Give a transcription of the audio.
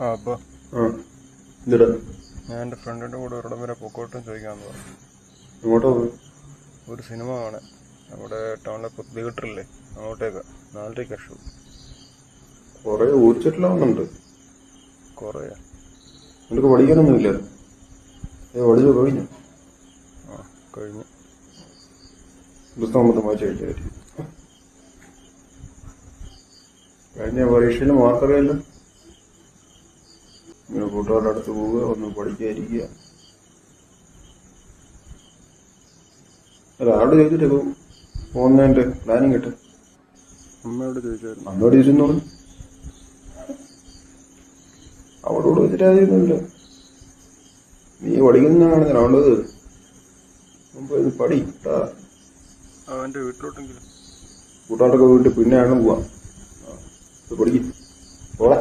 ആ അപ്പോൾ ആ ഇതിടാ. ഞാൻ എൻ്റെ ഫ്രണ്ടിൻ്റെ കൂടെ ഒരിടം വരെ പൊക്കോട്ടും ചോദിക്കാമെന്ന് പറഞ്ഞു. ഇങ്ങോട്ടോ പോയി? ഒരു സിനിമ കാണാൻ നമ്മുടെ ടൗണിലെ തിയേറ്ററില്ലേ, അങ്ങോട്ടേക്കാ. 4:30 ഷോ. കൊറേ ഊർച്ചിട്ടില്ലാവുന്നുണ്ട്. കുറേ നിനക്ക് പഠിക്കാനൊന്നുമില്ല? പഠിച്ചു കഴിഞ്ഞു? ആ കഴിഞ്ഞു. പുസ്തകം മൊത്തം വായിച്ചു കഴിച്ചാൽ കഴിഞ്ഞ പരീക്ഷയിൽ മാർക്കറിയല്ലോ. ഇങ്ങനെ കൂട്ടുകാരുടെ അടുത്ത് പോവുക, ഒന്ന് പഠിക്കാതിരിക്കുക. അല്ല, ആരോട് ചോദിച്ചിട്ടേ പോകുന്നതിന്റെ പ്ലാനിങ് കിട്ടും? അമ്മയോട് ചോദിച്ചായിരുന്നു. അമ്മയോട് ചോദിച്ചെന്ന് പറഞ്ഞു. അവളോട് ചോദിച്ചിട്ട് ആദ്യമൊന്നുമില്ല. നീ പഠിക്കുന്നതാണ് അവളത്. പടി കേട്ടാ. അവൻ്റെ വീട്ടിലോട്ടെങ്കിലും. കൂട്ടുകാരൊക്കെ വീട്ടിൽ പിന്നെയാണ് പോവാ. പഠിക്കും പോളെ.